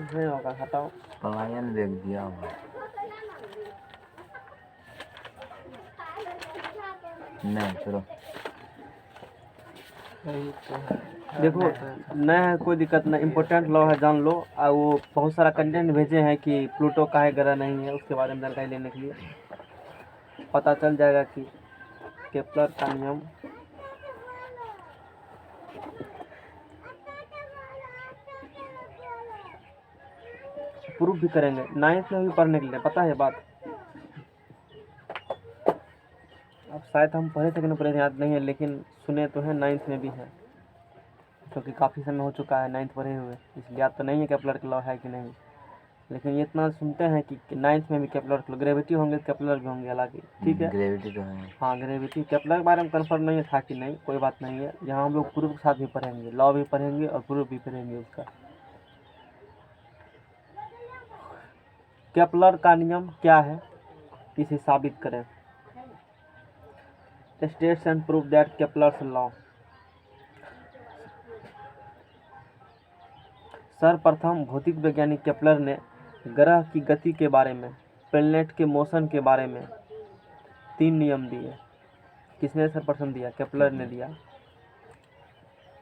नहीं होगा, हटाओ। पलायन देख दिया होगा। नहीं चलो देखो नहीं है, कोई दिक्कत नहीं, इम्पोर्टेंट लॉ है, जान लो। और वो बहुत सारा कंटेंट भेजे हैं कि प्लूटो काहे ग्रह नहीं है, उसके बारे में जानकारी लेने के लिए पता चल जाएगा कि केपलर का नियम प्रूफ भी करेंगे। 9th में भी पढ़ने के लिए, पता है बात। अब शायद हम पढ़े थे कि नहीं पढ़े थे याद नहीं है, लेकिन सुने तो है 9th में भी है, क्योंकि काफ़ी समय हो चुका है 9th पढ़े हुए, इसलिए याद तो नहीं है केपलर का लॉ है कि नहीं। लेकिन ये इतना सुनते हैं कि 9th में भी केपलर के ग्रेविटी होंगे, केपलर भी होंगे, हालांकि ठीक है। ग्रेविटी तो है। हाँ ग्रेविटी, केपलर के बारे में कन्फर्म नहीं था कि नहीं, कोई बात नहीं है। यहाँ हम लोग प्रूफ के साथ भी पढ़ेंगे, लॉ भी पढ़ेंगे और प्रूफ भी पढ़ेंगे उसका। केपलर का नियम क्या है, इसे साबित करें। States and proof that Kepler's law. सर्वप्रथम भौतिक वैज्ञानिक केपलर ने ग्रह की गति के बारे में, प्लैनेट के मोशन के बारे में 3 नियम दिए। किसने सर्वप्रथम दिया? केपलर ने दिया।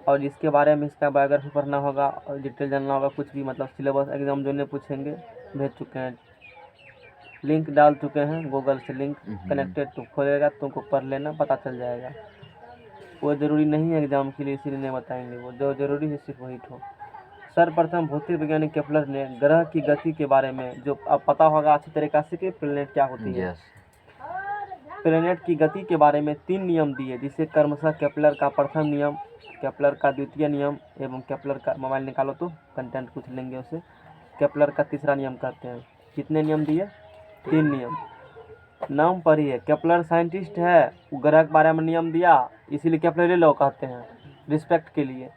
और इसके बारे में इसका बायोग्राफी पढ़ना होगा और डिटेल जानना होगा, कुछ भी मतलब सिलेबस एग्जाम जो ने पूछेंगे भेज चुके हैं, लिंक डाल चुके हैं गूगल से, लिंक कनेक्टेड, तो खोलेगा तुमको पढ़ लेना, पता चल जाएगा। वो ज़रूरी नहीं है एग्जाम के लिए, इसीलिए नहीं बताएंगे, वो जो ज़रूरी है सिर्फ वही ठो। सर्वप्रथम भौतिक वैज्ञानिक केपलर ने ग्रह की गति के बारे में, जो अब पता होगा अच्छी तरीक़ा से कि प्लेनेट क्या होती है, प्लेनेट की गति के बारे में 3 नियम दिए, जिसे क्रमशः केपलर का प्रथम नियम, केपलर का द्वितीय नियम एवं केपलर का, मोबाइल निकालो तो कंटेंट पूछ लेंगे उससे, केपलर का तीसरा नियम कहते हैं। कितने नियम दिए? 3 नियम। नाम पढ़िए, केपलर साइंटिस्ट है, ग्रह के बारे में नियम दिया, इसीलिए केपलर लॉ कहते हैं, रिस्पेक्ट के लिए।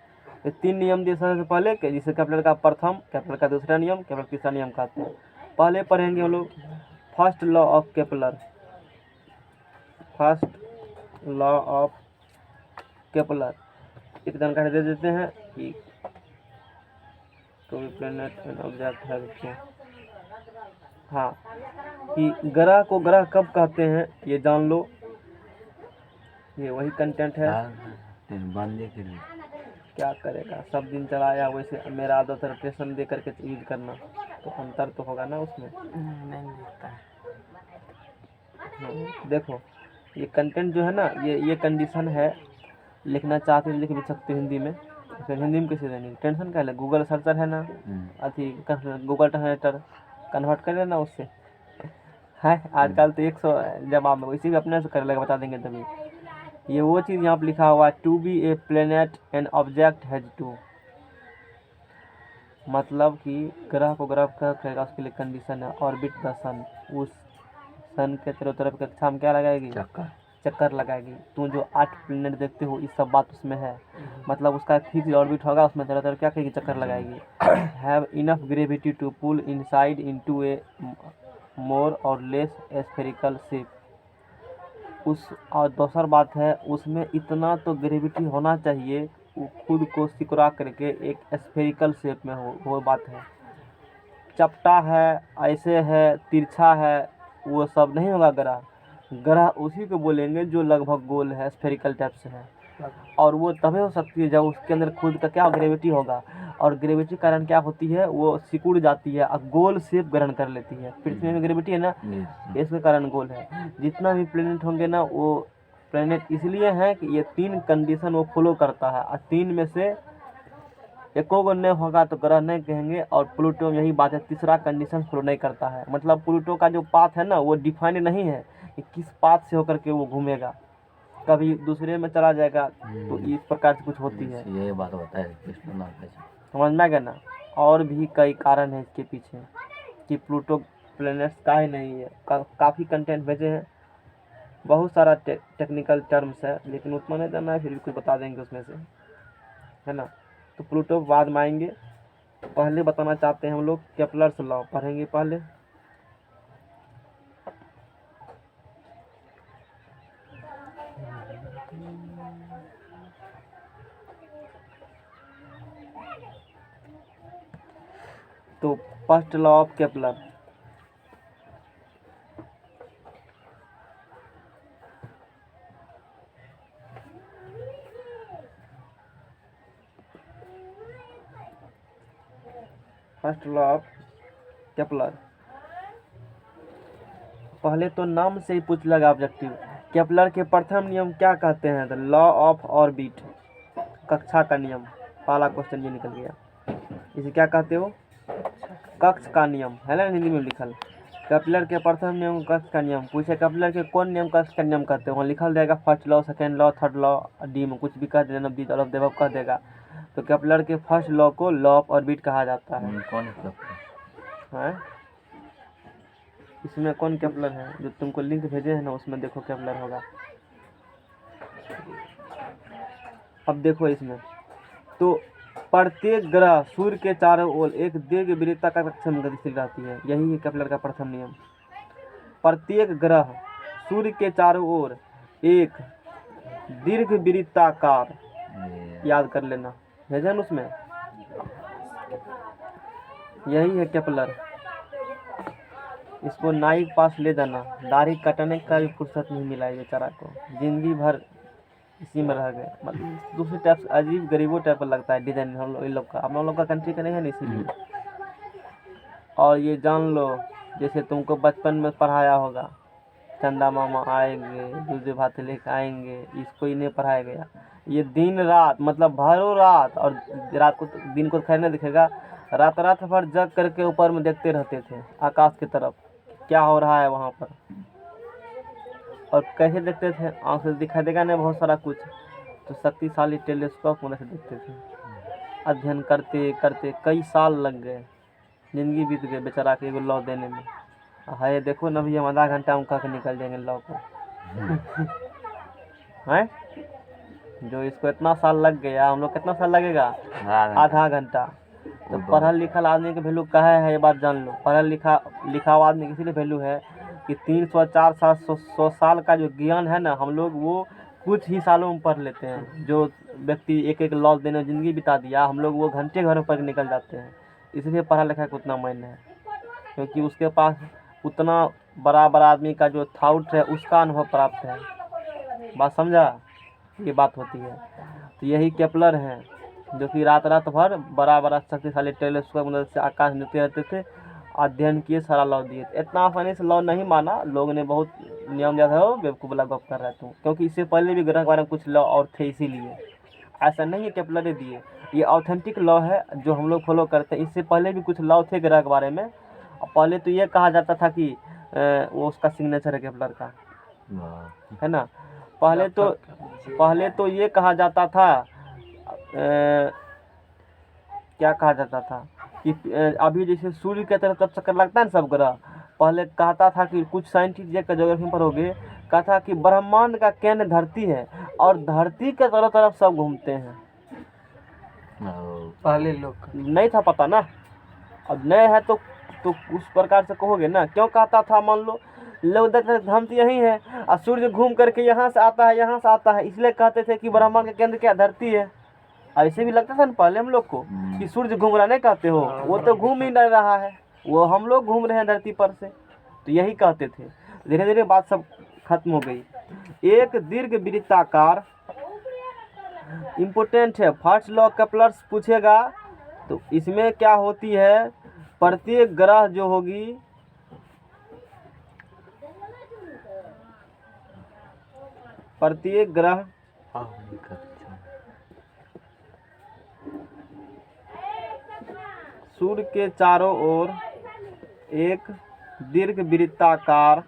ये 3 नियम दिए सबसे पहले के, जिसे केपलर का प्रथम, केपलर का दूसरा नियम, केपलर तीसरा नियम कहते हैं। पहले पढ़ेंगे हम लोग first law of Kepler. First law of Kepler एक जानकारी दे देते हैं कि कोई प्लेनेट एंड ऑब्जेक्ट है क्या, हाँ, कि ग्रह को ग्रह कब कहते हैं ये जान लो, ये वही कंटेंट है। बनने के लिए क्या करेगा, सब दिन चलाया, वैसे मेरा आदत है रोटेशन दे करके यूज करना, तो अंतर तो होगा ना उसमें। नहीं दिखता है। देखो ये कंटेंट जो है ना, ये कंडीशन है, लिखना चाहते हो लिख भी सकते हो हिंदी में, फिर हिंदी में कैसे देंगे, टेंशन क्या है, गूगल सर्चर है ना, अथी गूगल ट्रांसलेटर कन्वर्ट कर लेना उससे है। आजकल तो 100 जवाब में वैसे भी अपने से कर लेगा, बता देंगे तभी। ये वो चीज़ यहाँ पर लिखा हुआ है, to be a planet and object has to, मतलब कि ग्रह को ग्रह क्या करेगा, उसके लिए कंडीशन है ऑर्बिट द सन, उस सन के चारों तरफ कक्षा में क्या लगाएगी, चक्कर लगाएगी। तू जो 8 प्लेनेट देखते हो, इस सब बात उसमें है, मतलब उसका फिक्स ऑर्बिट होगा, उसमें चारों तरफ क्या करेगी, चक्कर लगाएगी। Have enough gravity to pull inside into a more or less spherical shape. उस और दूसर बात है, उसमें इतना तो ग्रेविटी होना चाहिए वो खुद को सिकुड़ा करके एक स्फेरिकल शेप में हो, वो बात है। चपटा है, ऐसे है, तिरछा है, वो सब नहीं होगा ग्रह। ग्रह उसी को बोलेंगे जो लगभग गोल है, स्फेरिकल टाइप से है, और वो तभी हो सकती है जब उसके अंदर खुद का क्या ग्रेविटी होगा, और ग्रेविटी कारण क्या होती है, वो सिकुड़ जाती है और गोल शेप ग्रहण कर लेती है। पृथ्वी में ग्रेविटी है ना, इसके कारण गोल है। जितना भी प्लेनेट होंगे ना, वो प्लेनेट इसलिए है कि ये 3 कंडीशन वो फॉलो करता है, और 3 में से एको को नहीं होगा तो ग्रह नहीं कहेंगे। और प्लूटो में यही बात है, तीसरा कंडीशन फॉलो नहीं करता है, मतलब प्लूटो का जो पाथ है ना, वो डिफाइन नहीं है कि किस पाथ से होकर के वो घूमेगा, कभी दूसरे में चला जाएगा, तो इस प्रकार से कुछ होती है। ये बात होता है, समझ में आ गया ना। और भी कई कारण है इसके पीछे कि प्लूटो प्लैनेट्स का ही नहीं है। काफ़ी कंटेंट भेजे हैं, बहुत सारा टेक्निकल टर्म्स है, लेकिन उतना नहीं जानना है, फिर भी कुछ बता देंगे उसमें से, है ना। तो प्लूटो बाद में आएंगे, पहले बताना चाहते हैं हम लोग केपलर्स लॉ पढ़ेंगे पहले। तो first law of Kepler, first law of Kepler. पहले तो नाम से ही पूछ लगा ऑब्जेक्टिव। केपलर के प्रथम नियम क्या कहते हैं? द लॉ ऑफ ऑर्बिट, कक्षा का नियम। पहला क्वेश्चन ये निकल गया। इसे क्या कहते हो? कक्ष का नियम, है ना हिंदी में लिखल। केपलर के प्रथम नियम कक्ष का नियम। पूछे केपलर के कौन नियम कक्ष का नियम कहते हैं? वहाँ लिखल रहेगा first law, second law, third law, D में कुछ भी कह देना, the all of the above कह देगा। तो केपलर के फर्स्ट लॉ को लॉ ऑफ ऑर्बिट कहा जाता है। कौन मतलब हैं? इसमें कौन केपलर है? जो तुमको लिंक भेजे हैं ना, उसमें देखो केपलर होगा। अब देखो इसमें तो प्रत्येक ग्रह सूर्य के चारों ओर एक दीर्घ वृत्ताकार कक्षा में गतिशील रहती है। यही है केपलर का प्रथम नियम। प्रत्येक ग्रह सूर्य के चारों ओर एक दीर्घ वृत्ताकार, याद कर लेना, भेजन उसमें। यही है केपलर। इसको नाई के पास ले जाना, दाढ़ी कटने का भी फुर्सत नहीं मिला है बेचारा को, जिंदगी भर इसी में रह गए। मतलब दूसरी टाइप से अजीब गरीबों टाइप का लगता है डिजाइन हम लोग का। हम लोग का कंट्री का नहीं है ना, इसीलिए। और ये जान लो, जैसे तुमको बचपन में पढ़ाया होगा, चंदा मामा आएंगे, दूसरे भात लेकर आएंगे, इसको ही नहीं पढ़ाया गया। ये दिन रात, मतलब भरों रात, और रात को दिन को खैर नहीं दिखेगा, रात रात भर जग करके ऊपर में देखते रहते थे आकाश की तरफ, क्या हो रहा है वहाँ पर। और कैसे देखते थे? आँख से दिखाई देगा नहीं बहुत सारा कुछ, तो शक्तिशाली टेलीस्कोप में से देखते थे। अध्ययन करते करते कई साल लग गए, जिंदगी बीत गई बेचारा के एगो लॉ देने में। है देखो ना भैया, हम आधा घंटा में कह के निकल जाएंगे लॉ को। हैं? जो इसको इतना साल लग गया, हम लोग कितना साल लगेगा? आधा घंटा। तो पढ़ल लिखल आदमी की वैल्यू कहा है, ये बात जान लो। पढ़ल लिखा हुआ आदमी की इसीलिए वैल्यू है कि 300, 400, 100 साल का जो ज्ञान है ना, हम लोग वो कुछ ही सालों में पढ़ लेते हैं। जो व्यक्ति एक एक लॉ देने जिंदगी बिता दिया, हम लोग वो घंटे घर में पढ़ के निकल जाते हैं। इसलिए पढ़ा लिखा का उतना मायने है, क्योंकि उसके पास उतना बड़ा आदमी का जो थाउट है उसका अनुभव प्राप्त है। बात समझा? ये बात होती है। तो यही केपलर हैं, जो कि रात भर बड़ा शक्तिशाली टेलीस्कोप की मदद से आकाश में रहते थे, अध्ययन किए, सारा लॉ दिए थे। इतना आसानी से लॉ नहीं माना लोगों ने, बहुत नियम ज़्यादा हो, बेवकूफ़ वाला गप कर रहा था। क्योंकि इससे पहले भी ग्रह के बारे में कुछ लॉ और थे, इसीलिए ऐसा नहीं है केपलर ने दिए। ये ऑथेंटिक लॉ है जो हम लोग फॉलो करते हैं। इससे पहले भी कुछ लॉ थे ग्रह के बारे में। पहले तो ये कहा जाता था कि वो उसका सिग्नेचर है केपलर का, है ना। पहले तो ये कहा जाता था, क्या कहा जाता था कि अभी जैसे सूर्य के तरफ तब चक्कर लगता है ना सब ग्रह, पहले कहता था कि कुछ साइंटिस्ट ये ज्योग्राफी में पढ़ोगे, कहा था कि ब्रह्मांड का केंद्र धरती है और धरती के चारों तरफ सब घूमते हैं। पहले लोग नहीं था पता ना, अब नए है तो उस प्रकार से कहोगे ना। क्यों कहता था? मान लो लोग देखते थे हम तो यही है और सूर्य घूम करके यहाँ से आता है, यहाँ से आता है, इसलिए कहते थे कि ब्रह्मांड का केंद्र क्या धरती है। ऐसे भी लगता था ना पहले हम लोग को कि सूर्य घूम रहा, नहीं कहते हो? वो तो घूम ही नहीं रहा है, वो हम लोग घूम रहे हैं धरती पर से, तो यही कहते थे। धीरे धीरे बात सब खत्म हो गई। एक दीर्घ वृत्ताकार इम्पोर्टेंट है। फर्स्ट लॉ केपलर पूछेगा तो इसमें क्या होती है, प्रत्येक ग्रह जो होगी, प्रत्येक ग्रह सूर्य के चारों ओर एक दीर्घ वृत्ताकार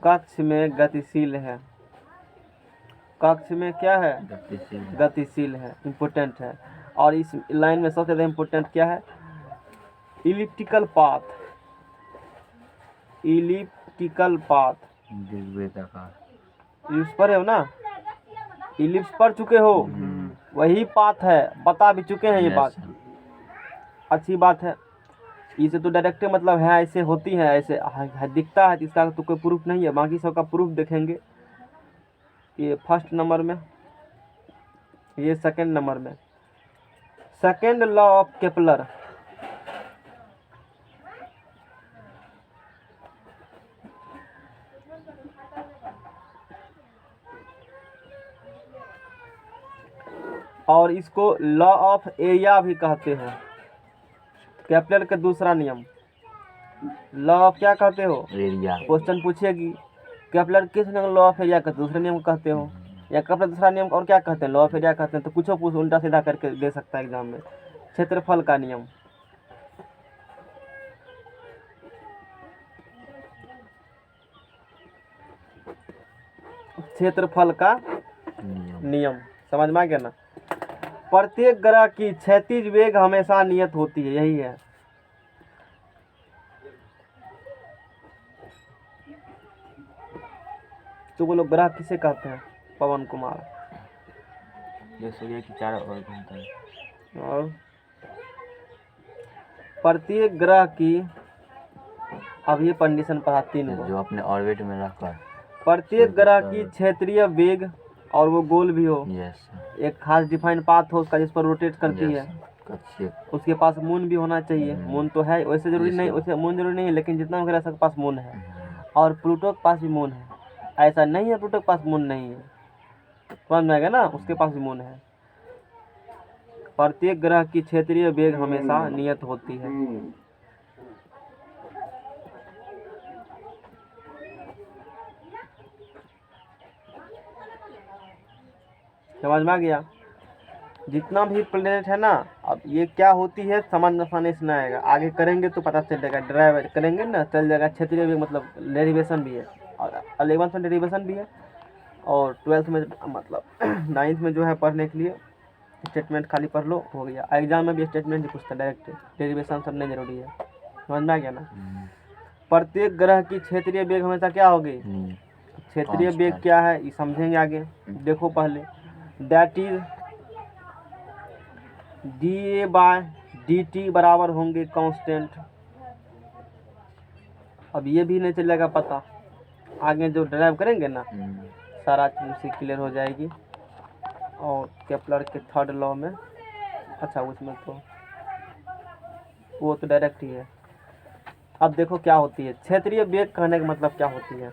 कक्ष में गतिशील है। कक्ष में क्या है? गतिशील है, इम्पोर्टेंट है। और इस लाइन में सबसे ज़्यादा इम्पोर्टेंट क्या है? Elliptical path, elliptical path. Ellipse पर हो ना, इलिप्स पढ़ चुके हो, वही पाथ है, बता भी चुके हैं ये बात। अच्छी बात है। इसे तो डायरेक्ट मतलब है, ऐसे होती है, ऐसे दिखता है, इसका तो कोई प्रूफ नहीं है। बाकी सबका प्रूफ देखेंगे। ये फर्स्ट नंबर में, ये सेकंड नंबर में। सेकंड लॉ ऑफ केपलर, और इसको लॉ ऑफ एरिया भी कहते हैं। केपलर का दूसरा नियम, लॉ ऑफ क्या कहते हो? एरिया। क्वेश्चन पूछेगी केपलर किस नियम लॉ ऑफ एरिया का दूसरे नियम कहते हो, या केपलर दूसरा नियम और क्या कहते हैं? लॉ ऑफ एरिया कहते हैं। तो कुछ पूछ उल्टा सीधा करके दे सकता है एग्जाम में। क्षेत्रफल का नियम, क्षेत्रफल का नियम समझ में आ गया ना? प्रत्येक ग्रह की क्षैतिज वेग हमेशा नियत होती है, यही है। तो वो लोग ग्रह किसे कहते हैं? पवन कुमार। जो सूर्य की चारों ओर घूमता है। और प्रत्येक ग्रह की, अब ये कंडीशन पढ़ा तीन को, जो अपने ऑर्बिट में रहकर प्रत्येक ग्रह की क्षेत्रीय वेग और वो गोल भी हो, यस एक खास डिफाइंड पाथ हो उसका जिस पर रोटेट करती है, कक्षीय उसके पास मून भी होना चाहिए। मून तो है, वैसे जरूरी नहीं, वैसे मून जरूरी नहीं है, लेकिन जितना ग्रह सबके पास मून है। और प्लूटो के पास भी मून है, ऐसा नहीं है प्लूटो के पास मून नहीं है, समझ में आएगा ना? उसके पास भी मून है। प्रत्येक ग्रह की क्षेत्रीय वेग हमेशा नियत होती है। समझ में आ गया? जितना भी प्लेनेट है ना, अब ये क्या होती है समझ आसानी से ना आएगा, आगे करेंगे तो पता चलेगा। ड्राइव करेंगे ना चल जाएगा। क्षेत्रीय वेग मतलब डेरिवेशन भी है, और 11th में डेरिवेशन भी है, और 12th में मतलब 9th में जो है पढ़ने के लिए स्टेटमेंट खाली पढ़ लो, हो गया। एग्जाम में भी स्टेटमेंट ही पूछता है डायरेक्ट, डेरिवेशन सब नहीं जरूरी है। समझ में आ गया ना? प्रत्येक ग्रह की क्षेत्रीय वेग हमेशा क्या होगी? क्षेत्रीय वेग क्या है ये समझेंगे आगे। देखो पहले, दैट इज dA/dt बराबर होंगे कांस्टेंट। अब ये भी नहीं चलेगा पता, आगे जो ड्राइव करेंगे ना सारा चीज से क्लियर हो जाएगी। और केपलर के थर्ड लॉ में, अच्छा उसमें तो वो तो डायरेक्ट ही है। अब देखो क्या होती है क्षेत्रीय वेग, कहने का मतलब क्या होती है?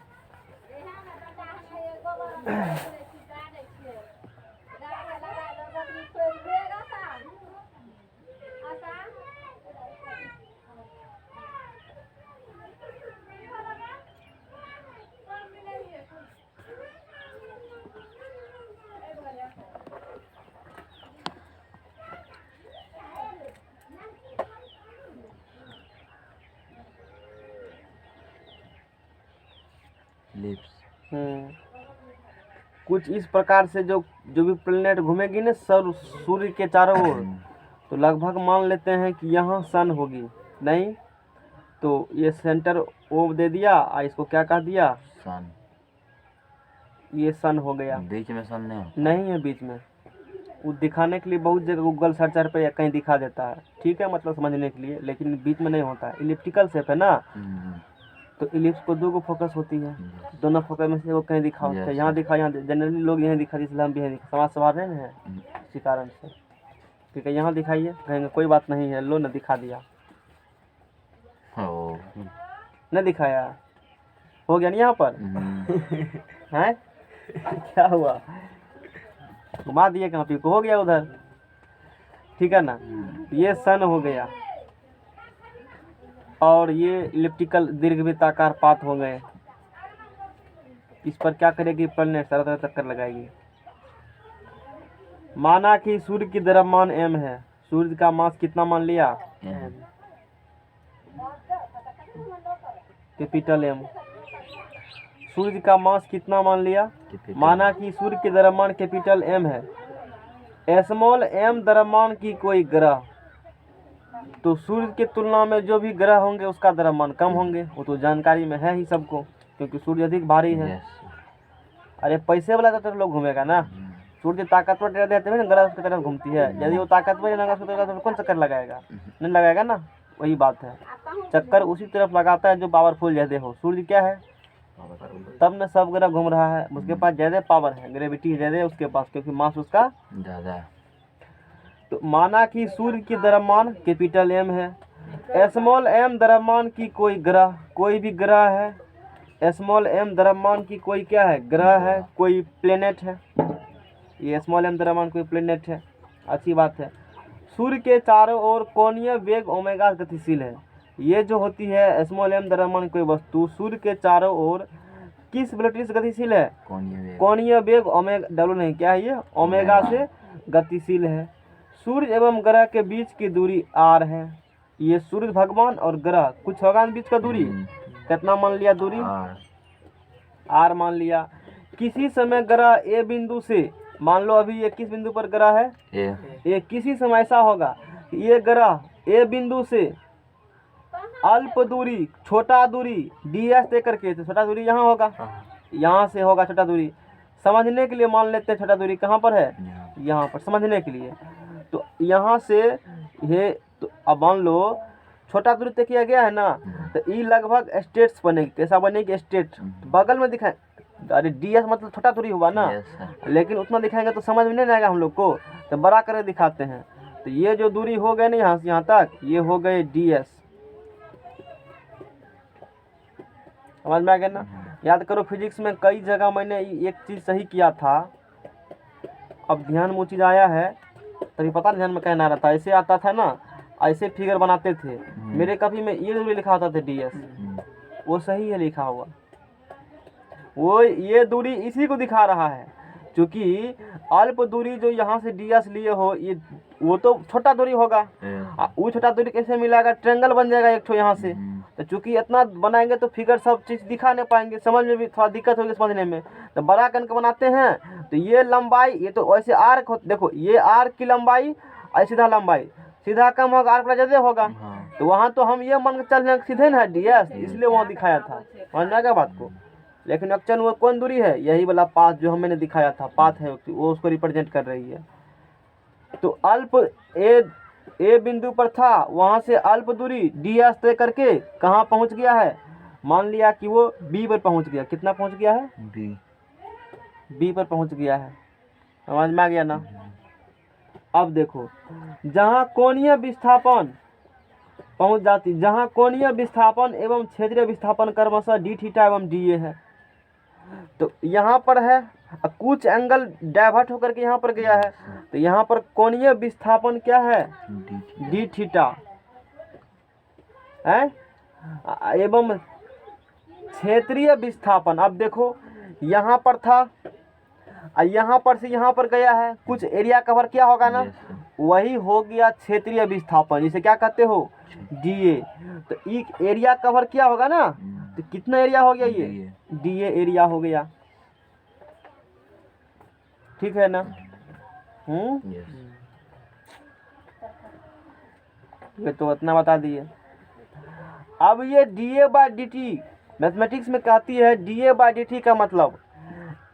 कुछ इस प्रकार से जो जो भी प्लेनेट घूमेगी ना सूर्य के चारों ओर, तो लगभग मान लेते हैं कि यहाँ सन होगी, नहीं तो ये सेंटर ओ दे दिया, इसको क्या कह दिया? सन। ये सन हो गया। बीच में सन नहीं है बीच में, वो दिखाने के लिए बहुत जगह गूगल सर्चर पे कहीं दिखा देता है, ठीक है, मतलब समझने के लिए, लेकिन बीच में नहीं होता है। इलिप्टिकल शेप है ना, तो इलिप्स को दो फोकस होती है, दोनों फोकस में से वो कहीं दिखा होता है। यहाँ दिखा, यहाँ जनरली लोग यहीं दिखा, इसलिए हम भी यहीं दिखा, समाज सवार नहीं है इसी कारण से। ठीक है, यहाँ दिखाइए, कहेंगे कोई बात नहीं है, लो न दिखा दिया, न दिखाया, हो गया नहीं यहाँ पर है क्या हुआ? घुमा दिए कहाँ पे को, हो गया उधर, ठीक है ना? ये सन हो गया, और ये इलिप्टिकल दीर्घवृत्ताकार पाथ हो गए। इस पर क्या करेगी प्लेनेट? सारा चक्कर लगाएगी। माना कि सूर्य की द्रव्यमान m है, सूर्य का मास कितना मान लिया? Capital M। सूर्य का मास कितना मान लिया? माना कि सूर्य की द्रव्यमान कैपिटल M है, स्मॉल m द्रव्यमान की कोई ग्रह, तो सूर्य की तुलना में जो भी ग्रह होंगे उसका द्रव्यमान कम होंगे, वो तो जानकारी में है ही सबको, क्योंकि सूर्य अधिक भारी है। अरे पैसे वाला तो लोग घूमेगा ना, सूर्य ताकतवर रहते हैं ना, ग्रह की तरफ घूमती है। यदि वो ताकतवर है तो कौन चक्कर लगाएगा? नहीं लगाएगा ना, वही बात है। चक्कर उसी तरफ लगाता है जो पावरफुल ज्यादा हो। सूर्य क्या है? तब न सब ग्रह घूम रहा है, उसके पास ज्यादा पावर है, ग्रेविटी ज्यादा है उसके पास, क्योंकि मास उसका ज्यादा है। तो माना कि सूर्य की द्रव्यमान कैपिटल M है, स्मॉल m द्रव्यमान की कोई ग्रह, कोई भी ग्रह है, स्मॉल m द्रव्यमान की कोई क्या है? ग्रह है, कोई प्लेनेट है। ये स्मॉल m द्रव्यमान कोई प्लेनेट है, अच्छी बात है। सूर्य के चारों ओर कोणीय वेग ओमेगा गतिशील है। ये जो होती है स्मॉल m द्रव्यमान कोई वस्तु सूर्य के चारों ओर किस वेलोसिटी से गतिशील है? कोणीय वेग ओमेगा, डब्ल्यू नहीं, क्या है ये, ओमेगा से गतिशील है। सूर्य एवं ग्रह के बीच की दूरी r है। ये सूर्य भगवान और ग्रह कुछ होगा बीच का दूरी, कितना मान लिया दूरी? r मान लिया। किसी समय ग्रह ए बिंदु से, मान लो अभी ये किस बिंदु पर ग्रह है? ये किसी समय ऐसा होगा ये ग्रह ए बिंदु से अल्प दूरी, छोटा दूरी ds तय करके, तो छोटा दूरी यहाँ होगा, यहाँ से होगा छोटा दूरी। समझने के लिए मान लेते हैं छोटा दूरी कहाँ पर है, यहाँ पर, समझने के लिए। तो यहाँ से ये, तो अब मान लो छोटा दूरी तय किया गया है ना, तो ये लगभग स्टेट्स बनेगी। कैसा बनेगी? स्टेट। बगल में दिखाए, अरे ds मतलब छोटा दूरी हुआ ना, लेकिन उतना दिखाएंगे तो समझ में नहीं आएगा हम लोग को, तो बड़ा करके दिखाते हैं। तो ये जो दूरी हो गए ना यहाँ से यहाँ तक, ये हो गए ds। समझ में आ गया ना? याद करो फिजिक्स में कई जगह मैंने एक चीज़ सही किया था, अब ध्यान में वो चीज़ आया है, तभी पता ध्यान में कहना रहा था। ऐसे आता था ना, ऐसे फिगर बनाते थे, मेरे कभी में ये दूरी लिखा होता था ds, वो सही है लिखा हुआ, वो ये दूरी इसी को दिखा रहा है। क्योंकि अल्प दूरी जो यहाँ से ds लिए हो, ये वो तो छोटा दूरी होगा, वो छोटा दूरी कैसे मिलाएगा? ट्रायंगल बन जाएगा एक ठो यहाँ से। तो चूंकि इतना बनाएंगे तो फिगर सब चीज़ दिखा नहीं पाएंगे, समझ में भी थोड़ा दिक्कत होगी समझने में, तो बड़ा करके बनाते हैं। तो ये लंबाई, ये तो वैसे आर्क हो, देखो ये आर्क की लंबाई और सीधा लंबाई, सीधा कम होगा आर्क ज़्यादा होगा, तो वहाँ तो हम ये मान के चल रहे हैं सीधे ना ds, इसलिए वहाँ दिखाया था। समझ में आ गया बात को? लेकिन एक्चुअल वो कौन दूरी है? यही वाला पाथ जो मैंने दिखाया था, पाथ है वो, उसको रिप्रेजेंट कर रही है। तो अल्प ए बिंदु पर था, वहाँ से अल्प दूरी ds तय करके कहाँ पहुँच गया है? मान लिया कि वो b पर पहुँच गया। कितना पहुँच गया है? b पर पहुँच गया है। समझ में आ गया ना? अब देखो, जहाँ कोणीय विस्थापन पहुँच जाती, जहाँ कोणीय विस्थापन एवं क्षेत्रीय विस्थापन क्रमशः d थीटा एवं dA है, तो यहाँ पर है कुछ एंगल डाइवर्ट होकर के यहाँ पर गया है, तो यहाँ पर कोणीय विस्थापन क्या है? d थीटा है, एवं क्षेत्रीय विस्थापन, अब देखो यहाँ पर था, यहाँ पर से यहाँ पर गया है, कुछ एरिया कवर किया होगा ना, वही हो गया क्षेत्रीय विस्थापन, जिसे क्या कहते हो? dA। तो एक एरिया कवर किया होगा ना, तो कितना एरिया हो गया? ये dA एरिया हो गया, ठीक है ना? ये तो इतना बता दिए। अब ये dA/dt मैथमेटिक्स में कहती है dA/dt का मतलब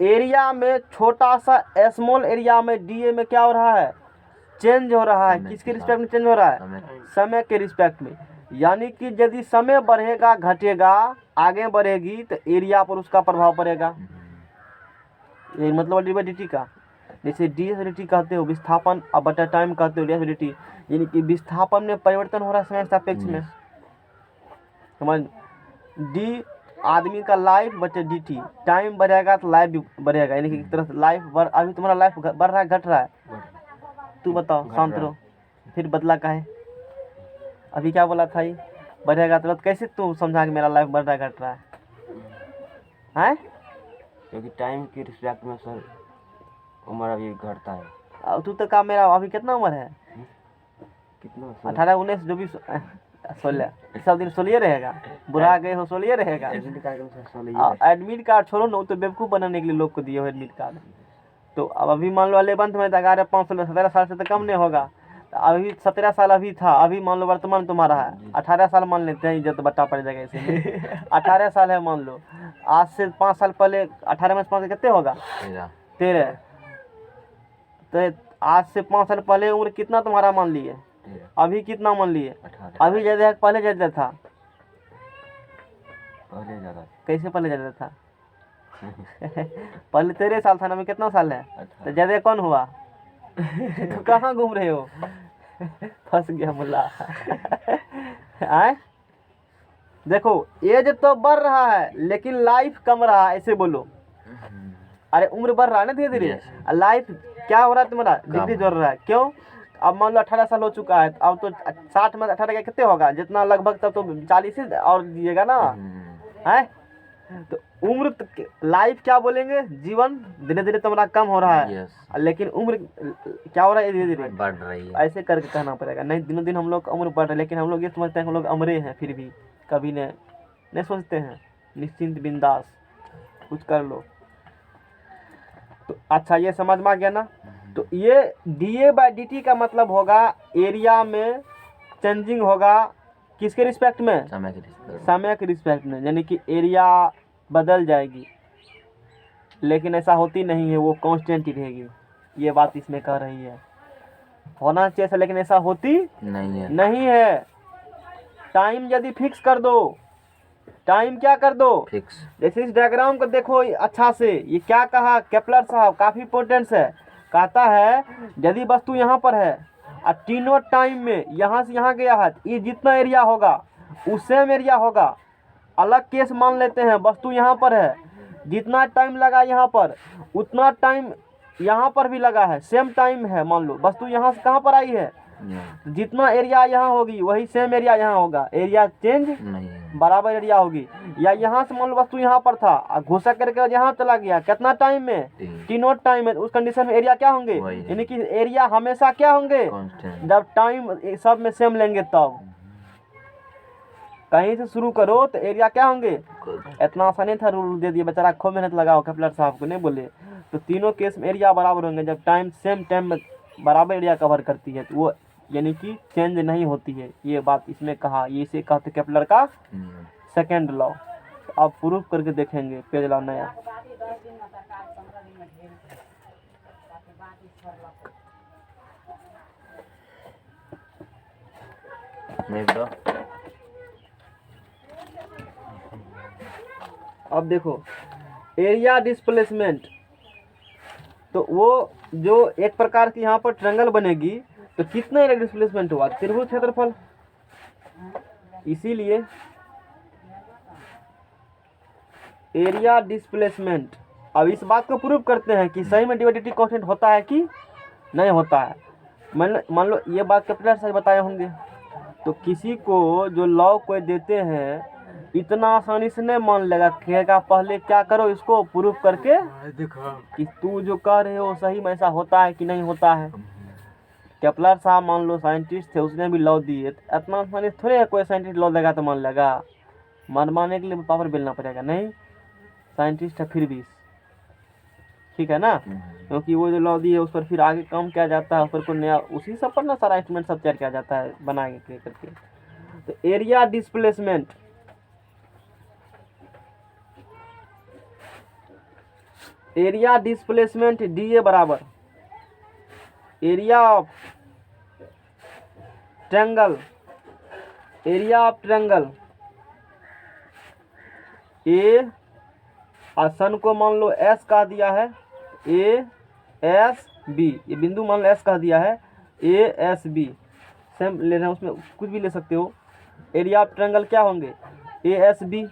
एरिया में छोटा सा स्मॉल एरिया में dA में क्या हो रहा है? चेंज हो रहा है। किसके रिस्पेक्ट में चेंज हो रहा है? समय के रिस्पेक्ट में। यानी कि यदि समय बढ़ेगा घटेगा आगे बढ़ेगी तो एरिया पर उसका प्रभाव पड़ेगा। ये मतलब dA/dt का, जैसे ds/dt कहते हो विस्थापन, अब बटा टाइम कहते हो ds/dt, यानी कि विस्थापन में परिवर्तन हो रहा है समय सापेक्ष में। समझ, d आदमी का लाइफ बटे dt, टाइम बढ़ेगा तो लाइफ भी बढ़ेगा, यानी कि एक तरह से लाइफ अभी तुम्हारा लाइफ बढ़ रहा है घट रहा है? तू बताओ, शांत रहो, फिर बदला का है? अभी क्या बोला था? ये बढ़ेगा तो कैसे तू समझा कि मेरा लाइफ बढ़ रहा है घट रहा है? क्योंकि टाइम के रिस्पेक्ट में सर उम्र अभी घटता है। अब तू तो का, मेरा अभी कितना उम्र है? कितना? 18, 19, 24, 16, सब दिन 16 रहेगा। बुरा गए हो 16 रहेगा। एडमिट कार्ड छोड़ो ना, तो बेवकूफ़ बनाने के लिए लोग को दिए हो एडमिट कार्ड। तो अब अभी मान लो 11th में 11,500, 17 साल से तो कम नहीं होगा। तो अभी 17 साल अभी था, अभी मान लो वर्तमान तुम्हारा है 18 साल, मान लेते हैं, इज्जत बट्टा पड़ जाएगा ऐसे 18 साल है मान लो, आज से 5 साल पहले 18 में 5 कितने होगा? 13। तो आज से 5 साल पहले उम्र कितना तुम्हारा मान लिए? अभी कितना मान लिए? अभी ज़्यादा है पहले ज़्यादा था? पहले ज़्यादा। कैसे पहले ज़्यादा था? पहले 13 साल था ना, अभी कितना साल है? तो ज़्यादा कौन हुआ? तो कहाँ घूम रहे हो? फंस गया मुल्ला। आए देखो, एज तो बढ़ रहा है लेकिन लाइफ कम रहा है, ऐसे बोलो। अरे उम्र बढ़ रहा है ना धीरे धीरे, लाइफ क्या हो रहा है तुम्हारा? डिग्री जोड़ रहा है। क्यों? अब मान लो 18 साल हो चुका है, अब तो 60 में 18 का कितने होगा? जितना लगभग तब तो 40 ही और दिएगा ना, है? तो उम्र लाइफ क्या बोलेंगे, जीवन धीरे धीरे तुम्हारा कम हो रहा है, लेकिन उम्र क्या हो रहा है? धीरे धीरे बढ़ रही है। ऐसे करके कहना पड़ेगा। नहीं, दिनों दिन हम लोग उम्र बढ़ रहे, लेकिन हम लोग ये समझते हैं हम लोग अमरे हैं, फिर भी कभी नहीं सोचते हैं निश्चिंत बिंदास कुछ कर लो। तो अच्छा, ये समझ में आ गया ना? तो ये da/dt का मतलब होगा एरिया में चेंजिंग होगा, किसके रिस्पेक्ट में? समय के रिस्पेक्ट में, यानी कि एरिया बदल जाएगी, लेकिन ऐसा होती नहीं है, वो कांस्टेंट ही रहेगी। ये बात इसमें कह रही है। होना चाहिए ऐसा, लेकिन ऐसा होती नहीं है। टाइम यदि फिक्स कर दो, टाइम क्या कर दो? फिक्स। जैसे इस डायग्राम को देखो अच्छा से, ये क्या कहा केपलर साहब, काफी इंपॉर्टेंट है। कहता है यदि वस्तु यहाँ पर है और तीनों टाइम में यहाँ से यहाँ गया है, ये जितना एरिया होगा वो सेम एरिया होगा। अलग केस मान लेते हैं, वस्तु यहाँ पर है, जितना टाइम लगा यहाँ पर उतना टाइम यहाँ पर भी लगा है, सेम टाइम है। मान लो वस्तु यहाँ से कहाँ पर आई है, जितना एरिया यहाँ होगी वही सेम एरिया यहाँ होगा, एरिया चेंज बराबर एरिया होगी। या यहाँ से मान लो वस्तु यहाँ पर था और घुसा करके यहाँ चला गया, कितना टाइम में? तीनों टाइम में। उस कंडीशन में एरिया क्या होंगे? यानी कि एरिया हमेशा क्या होंगे? जब टाइम सब में सेम लेंगे तब। कहीं से शुरू करो तो एरिया क्या होंगे? इतना आसानी था, रूल दे दिया, बेचारा खूब मेहनत लगाओ, केपलर साहब को नहीं बोले। तो तीनों केस में एरिया बराबर होंगे, जब टाइम सेम टाइम में बराबर एरिया कवर करती है तो वो यानी कि चेंज नहीं होती है। ये बात इसमें कहा, ये इसे कहते केपलर का सेकेंड लॉ। अब प्रूफ करके देखेंगे, पेज लाओ नया। अब देखो एरिया डिस्प्लेसमेंट, तो वो जो एक प्रकार की यहाँ पर ट्रायंगल बनेगी, तो कितना एरिया डिस्प्लेसमेंट हुआ? त्रिभुज क्षेत्रफल। इसीलिए एरिया डिस्प्लेसमेंट। अब इस बात को प्रूव करते हैं कि सही में डी/dt कांस्टेंट होता है कि नहीं होता है। मान लो ये बात केपलर साहब बताए होंगे, तो किसी को जो लॉ कोई देते हैं इतना आसानी से नहीं मान लेगा, कहेगा पहले क्या करो इसको प्रूव करके कि तू जो कह रहे हो सही में ऐसा होता है कि नहीं होता है। केपलर साहब मान लो साइंटिस्ट थे, उसने भी लॉ दिए, इतना आसानी थोड़े है कोई साइंटिस्ट लॉ देगा तो मान लेगा। मानने के लिए पावर बेलना पड़ेगा, नहीं साइंटिस्ट है फिर भी, ठीक है ना? क्योंकि वो जो लॉ दी है उस पर फिर आगे काम किया जाता है, उस पर कोई नया उसी सब पर ना सारा इंस्ट्रूमेंट सब तैयार किया जाता है बना के करके। तो area displacement, area displacement DA बराबर area of triangle, area of triangle A आसन को मान लो S कह दिया है, ASB, ये बिंदु मान लो S कह दिया है, ASB सेम ले रहे हैं, उसमें कुछ भी ले सकते हो। एरिया ऑफ ट्रायंगल क्या होंगे? ASB।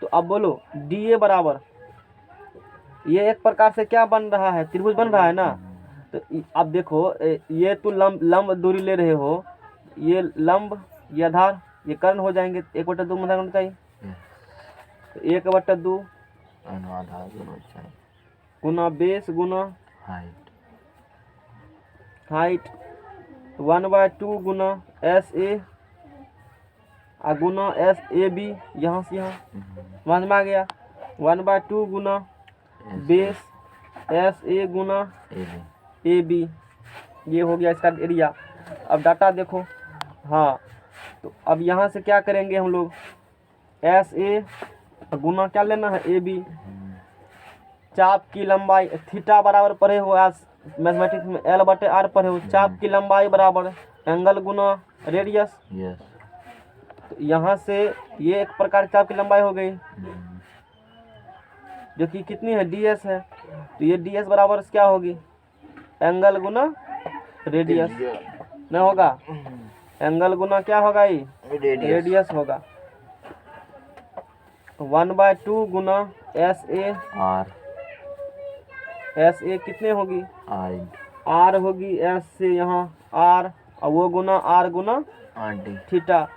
तो अब बोलो DA बराबर, ये एक प्रकार से क्या बन रहा है? त्रिभुज बन रहा है ना। तो अब देखो ये तो लंब दूरी ले रहे हो, ये लंब ये आधार ये कर्ण हो जाएंगे, 1/2 में होना चाहिए, तो 1/2 गुना बेस गुना हाइट 1/2 गुना SA गुना SAB, यहाँ से यहाँ समझ में आ गया। 1/2 गुना बेस SA गुना AB, ये हो गया इसका एरिया। अब डाटा देखो, हाँ तो अब यहाँ से क्या करेंगे हम लोग? SA गुना क्या लेना है? AB। चाप की लंबाई थीटा बराबर पढ़े हो, आज मैथमेटिक्स में L/R पढ़े हो। चाप की लंबाई बराबर एंगल गुना रेडियस। तो यहाँ से ये एक प्रकार चाप की लंबाई हो गई, जो कि कितनी है? DS है। तो ये DS बराबर क्या होगी? एंगल गुना रेडियस नहीं होगा, एंगल गुना क्या होगा? ये रेडियस होगा। 1/2 गुना SA कितने होगी? आर होगी एस से यहाँ आर, और वो गुना आर गुना आंटी थीटा।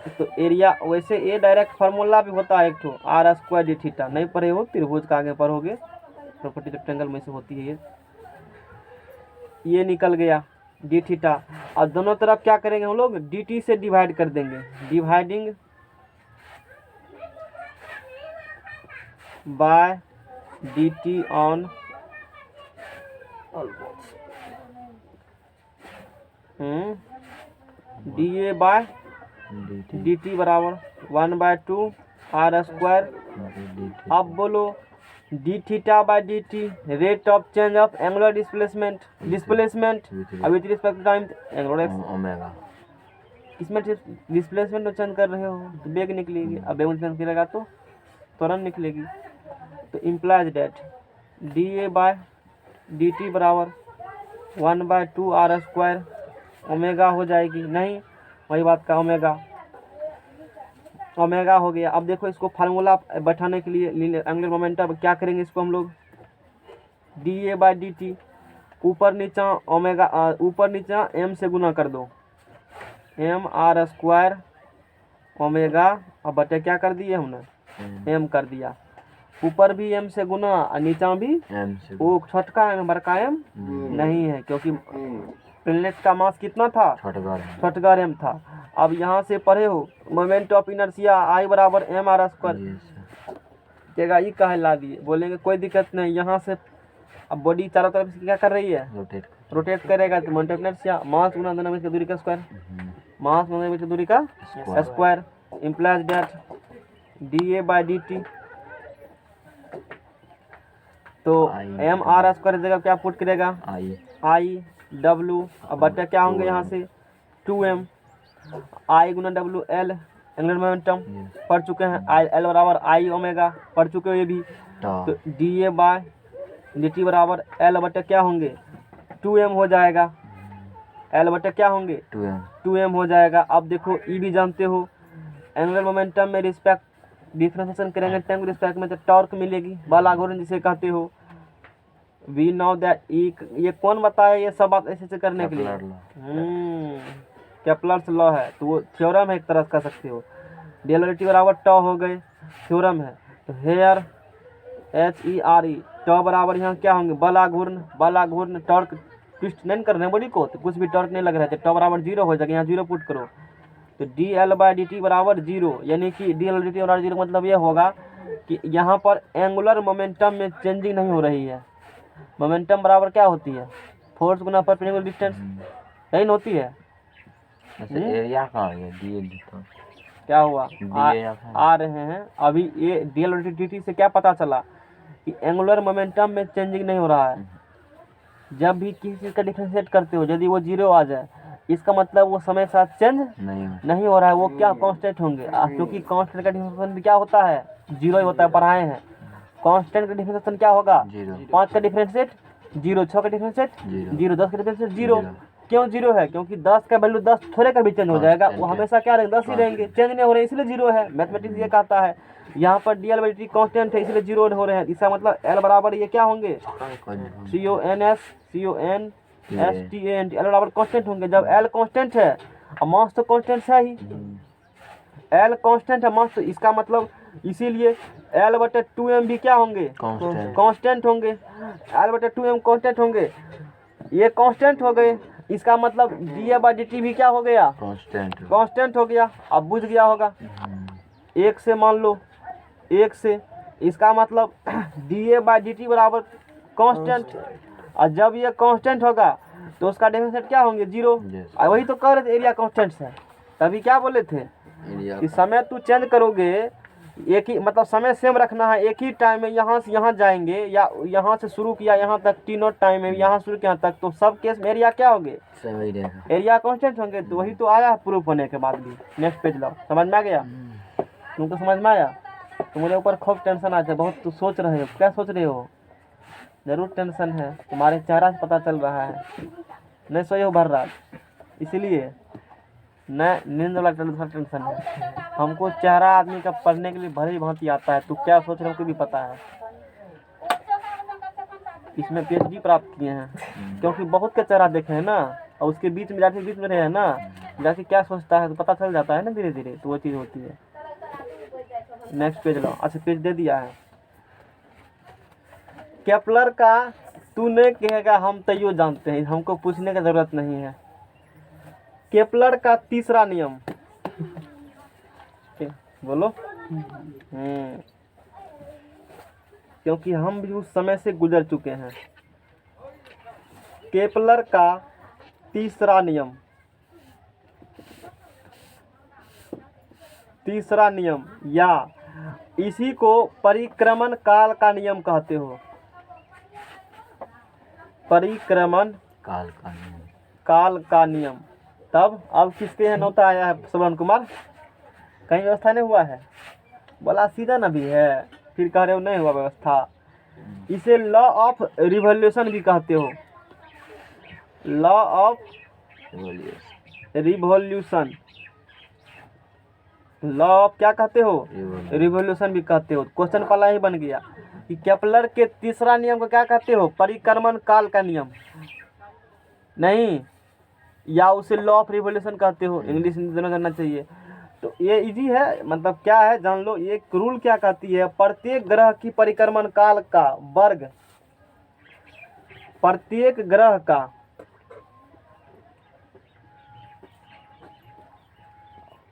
तो एरिया वैसे ये डायरेक्ट फार्मूला भी होता है एक ठो, आर स्क्वायर डी थीटा। नहीं पढ़े हो त्रिभुज का आगे पढ़ोगे, प्रॉपर्टी रेक्टेंगल में से होती है ये निकल गया डी थीटा। और दोनों तरफ क्या करेंगे हम लोग, डी टी से डिवाइड कर देंगे, dividing by D t on d A by D T बराबर 1/2 आर स्क्वायर। अब बोलो d theta by D t rate of change of angular displacement, displacement अब with respect to time angular omega. इसमें displacement तो change कर रहे हो तो बेग निकलेगी, अब बेग चेंज करेगा तो त्वरण निकलेगी। तो implies that D A by D T बराबर 1/2 आर स्क्वायर ओमेगा हो जाएगी, नहीं वही बात का ओमेगा, ओमेगा हो गया। अब देखो इसको फार्मूला बैठाने के लिए एंगुलर मोमेंटम क्या करेंगे, इसको हम लोग D A by D T ऊपर नीचा ओमेगा, ऊपर नीचा एम से गुना कर दो, एम आर स्क्वायर ओमेगा, अब बटे क्या कर दिए हमने एम कर दिया, ऊपर भी एम से गुना और नीचा भी एम से। वो छोटका एम बड़का एम नहीं है, क्योंकि प्लेनेट का मास कितना था, छोटका एम था। अब यहाँ से पढ़े हो मोमेंट ऑफ इनर्शिया आई बराबर एम आर स्क्वायर देगा, ये कहला दिए, बोलेंगे कोई दिक्कत नहीं। यहाँ से अब बॉडी चारों तरफ से क्या कर रही है, रोटेट करेगा, तो मोमेंट ऑफ इनर्शिया मास गुना दोनों में से दूरी का स्क्वायर, मास दोनों में से दूरी का square, implies that D A by D T. तो एम आर स्क्वायर जगह क्या पुट करेगा आई डब्ल्यू, अब बटे क्या होंगे यहाँ से 2m आई गुना डब्ल्यू एल एंगुलर मोमेंटम पढ़ चुके हैं, आई एल बराबर आई ओमेगा पढ़ चुके हो ये भी। तो D A by D T बराबर एल बटे क्या होंगे 2m हो जाएगा, एल बटे क्या होंगे 2m हो जाएगा। अब देखो ई भी जानते हो एंगुलर मोमेंटम में रिस्पेक्ट डिफरेंशिएशन करेंगे टाइम रिस्पेक्ट में तो टॉर्क मिलेगी, बल आघूर्ण जिसे कहते हो। वी नो दैट ये कौन बताया ये सब बात ऐसे करने के लिए, केपलर्स लॉ है, तो वो थ्योरम है एक तरह कह सकते हो। डुअलिटी बराबर टॉ हो गए, थ्योरम है। तो हेयर HERE टॉ बराबर यहाँ क्या होंगे बल आघूर्ण टॉर्क ट्विस्ट नहीं कर रहे हैं बॉडी को, तो कुछ भी टॉर्क नहीं लग रहा है, तो टॉ बराबर 0 हो जाएगा, यहाँ 0 पुट करो। तो DL बाई डी टी बराबर 0, यानी कि DL/dt बराबर 0 मतलब ये होगा कि यहाँ पर एंगुलर मोमेंटम में चेंजिंग नहीं हो रही है। मोमेंटम बराबर क्या होती है फोर्स गुना परपेंडिकुलर डिस्टेंस, यही न होती है। एरिया कहाँ है DL क्या हुआ आ रहे हैं अभी ये DL/dt से क्या पता चला कि एंगुलर मोमेंटम में चेंजिंग नहीं हो रहा है। जब भी किसी चीज़ का डिफरेंशिएट करते हो यदि वो 0 आ जाए इसका मतलब वो समय के साथ चेंज नहीं हो रहा है, वो क्या कांस्टेंट होंगे, क्योंकि कांस्टेंट का डिफरेंशिएशन भी क्या होता है 0 ही होता है, पढ़ाए हैं। कांस्टेंट का डिफरेंशिएशन क्या होगा 5 का डिफरेंशिएट 0, 6 का डिफरेंशिएट 0, 10 का डिफरेंशिएट 0। क्यों 0 है, क्योंकि 10 का वैल्यू 10 थोड़े का भी चेंज हो जाएगा, वो हमेशा क्या रहेंगे 10 ही रहेंगे, चेंज नहीं हो रहे इसलिए 0 है। मैथमेटिक्स ये कहता है यहाँ पर DL/dt कांस्टेंट है इसलिए 0 हो रहे हैं, इसका मतलब L बराबर ये क्या होंगे CONSTANT, L बराबर कांस्टेंट होंगे। जब L कांस्टेंट है और मास तो कांस्टेंट है ही, L कांस्टेंट है मास, तो इसका मतलब इसीलिए L/2m भी क्या होंगे कांस्टेंट होंगे, L/2m कांस्टेंट होंगे, ये कांस्टेंट हो गए, इसका मतलब DA/dt भी क्या हो गया कांस्टेंट हो गया। अब बुझ गया होगा 1 से मान लो 1 से, इसका मतलब DA/dt बराबर कांस्टेंट, और जब ये कांस्टेंट होगा तो उसका डिफरेंशिएट क्या होंगे 0। और वही तो कह रहे थे एरिया कांस्टेंट है, तभी क्या बोले थे कि समय तू चेंज करोगे एक ही मतलब समय सेम रखना है, एक ही टाइम में यहाँ से यहाँ जाएंगे या यहाँ से शुरू किया यहाँ तक T0 टाइम में यहाँ शुरू किया तक, तो सब केस में एरिया क्या होंगे एरिया कांस्टेंट होंगे। तो वही तो आया प्रूफ होने के बाद भी। नेक्स्ट पेज लो, समझ में आ गया तुमको, समझ में आया। तो मेरे ऊपर खूब टेंशन आ जाए, बहुत तू सोच रहे हो, क्या सोच रहे हो, जरूर टेंशन है, तुम्हारे चेहरा से पता चल रहा है, नहीं सोए हो भर रात, इसीलिए न नींद वाला टेंशन है। हमको चेहरा आदमी का पढ़ने के लिए भली भांति आता है, तू क्या सोच रहे हो भी पता है, इसमें PhD प्राप्त किए हैं, क्योंकि बहुत के चेहरा देखे हैं ना, और उसके बीच में जाके बीच में रहे हैं ना, जाके क्या सोचता है तो पता चल जाता है ना धीरे धीरे, तो वो चीज़ होती है। नेक्स्ट पेज लो। अच्छा पेज दे दिया है। केपलर का तूने कहेगा हम तैयो जानते हैं, हमको पूछने की जरूरत नहीं है। केपलर का तीसरा नियम बोलो। क्योंकि हम भी उस समय से गुजर चुके हैं। केपलर का तीसरा नियम, तीसरा नियम या इसी को परिक्रमण काल का नियम कहते हो। परिक्रमण काल का नियम। तब अब किसके यहाँ नोटा आया है श्रवण कुमार? कहीं व्यवस्था नहीं हुआ है? बोला सीधा न भी है, फिर कह रहे हो नहीं हुआ व्यवस्था। इसे लॉ ऑफ रिवॉल्यूशन भी कहते हो। Law of revolution, law of क्या कहते हो? रिवॉल्यूशन भी कहते हो। क्वेश्चन पहला ही बन गया कि केपलर के तीसरा नियम को क्या कहते हो? परिक्रमण काल का नियम नहीं, या उसे लॉ ऑफ रिवॉल्यूशन कहते हो। इंग्लिश दोनों जानना चाहिए। तो ये इजी है, मतलब क्या है जान लो। ये रूल क्या कहती है? प्रत्येक ग्रह की परिक्रमण काल का वर्ग, प्रत्येक ग्रह का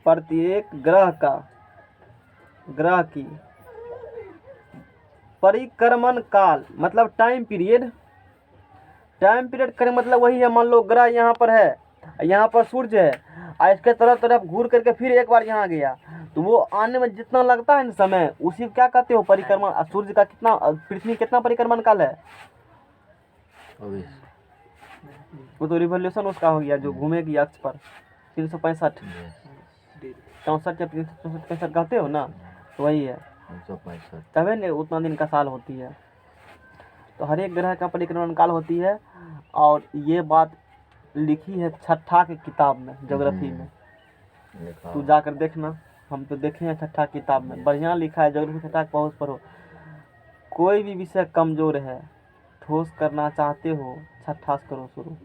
प्रत्येक ग्रह की परिक्रमण काल मतलब टाइम पीरियड। टाइम पीरियड का मतलब वही है, मान लो ग्रह यहाँ पर है, यहाँ पर सूर्य है, और इसके तरफ तरफ घूर करके फिर एक बार यहाँ गया, तो वो आने में जितना लगता है ना समय, उसी को क्या कहते हो? परिक्रमण। सूर्य का कितना, पृथ्वी कितना परिक्रमण काल है? वो तो रिवॉल्यूशन उसका हो गया जो घूमेगी अक्ष पर। 365 64 या 365 कहते हो ना, तो वही है। 365 तभी नहीं उतना दिन का साल होती है। तो हर एक ग्रह का परिक्रमण काल होती है, और ये बात लिखी है छठा की किताब में, ज्योग्राफी में। तू जाकर देखना, हम तो देखे हैं छठा किताब में, बढ़िया लिखा है। ज्योग्राफी छठा बहुत पढ़ो। कोई भी विषय कमजोर है, ठोस करना चाहते हो, छठा से करो शुरू।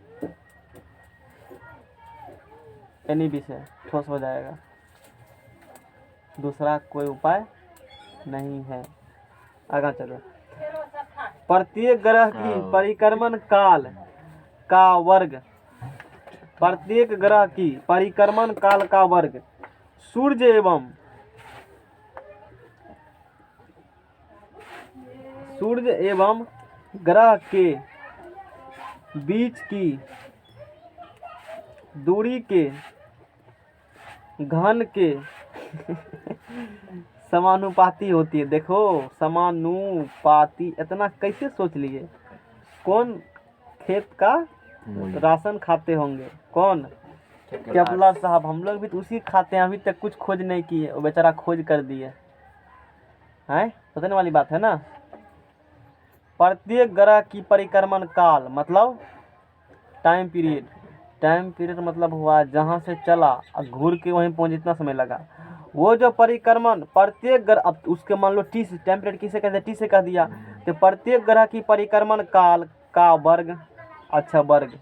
एनी विषय ठोस हो जाएगा, दूसरा कोई उपाय नहीं है। आगे चलो। प्रत्येक ग्रह की परिक्रमण काल का वर्ग, प्रत्येक ग्रह की परिक्रमण काल का वर्ग सूर्य एवं ग्रह के बीच की दूरी के घन के समानुपाती होती है। देखो समानुपाती, इतना कैसे सोच लिए? कौन खेत का राशन खाते होंगे? कौन? केपलर साहब। हम लोग भी तो उसी खाते हैं, अभी तक कुछ खोज नहीं किए, वो बेचारा खोज कर दिए हैं। सोचने वाली बात है ना। प्रत्येक ग्रह की परिक्रमण काल मतलब टाइम पीरियड। टाइम पीरियड मतलब हुआ जहाँ से चला और घूर के वहीं पहुँच जितना समय लगा, वो जो परिक्रमण प्रत्येक ग्रह, अब उसके मान लो टी से, टाइम पीरियड किसे कहते हैं? टी से कह दिया। तो प्रत्येक ग्रह की परिक्रमण काल का वर्ग, अच्छा वर्ग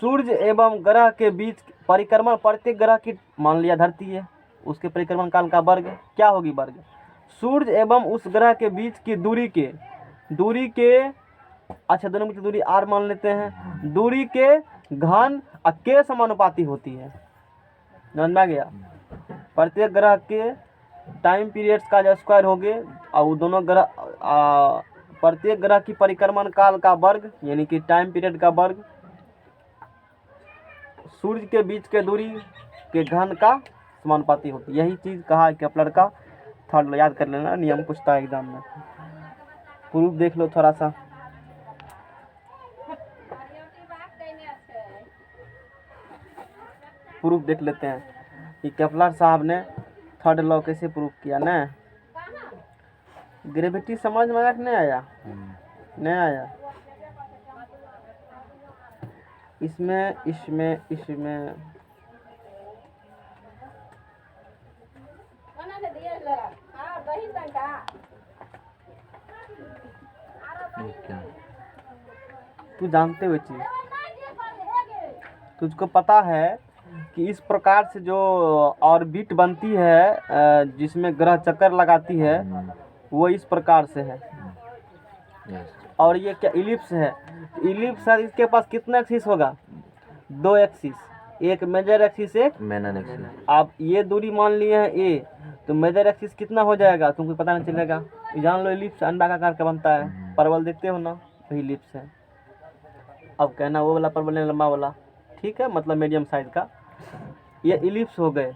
सूर्य एवं ग्रह के बीच परिक्रमण, प्रत्येक ग्रह की, मान लिया धरती है, उसके परिक्रमण काल का वर्ग क्या होगी? वर्ग सूर्य एवं उस ग्रह के बीच की दूरी के अच्छा दोनों की दूरी r मान लेते हैं, दूरी के घन के समानुपाती होती है। समझ में आ गया? प्रत्येक ग्रह के टाइम पीरियड्स का जो स्क्वायर हो गए, और दोनों ग्रह प्रत्येक ग्रह की परिक्रमण काल का वर्ग यानी कि टाइम पीरियड का वर्ग सूर्य के बीच के दूरी के घन का समानुपाती होती है। यही चीज़ कहा केपलर का थर्ड। याद कर लेना, नियम पूछता है एग्जाम में। प्रूफ देख लो थोड़ा सा। प्रूफ देख लेते हैं कि केपलर साहब ने थर्ड लॉ कैसे प्रूफ किया ना। ग्रेविटी समझ में आया कि नहीं आया? नहीं आया। इसमें तू जानते हुए चीज, तुझको पता है कि इस प्रकार से जो ऑर्बिट बनती है जिसमें ग्रह चक्कर लगाती है वो इस प्रकार से है। यस और ये क्या इलिप्स है, इलिप्स सर इसके पास कितना एक्सिस होगा, 2 एक्सिस, एक मेजर एक्सिस एक। मैनर एक्सिस आप ये दूरी मान लिए हैं ए, तो मेजर एक्सिस कितना हो जाएगा तुमको पता नहीं चलेगा। ये जान लो इलिप्स अंडाकार का बनता है, परवल देखते हो ना, वही इलिप्स है। अब कहना वो वाला परवल नहीं लंबा वाला, ठीक है, मतलब मीडियम साइज का। ये इलिप्स हो गए,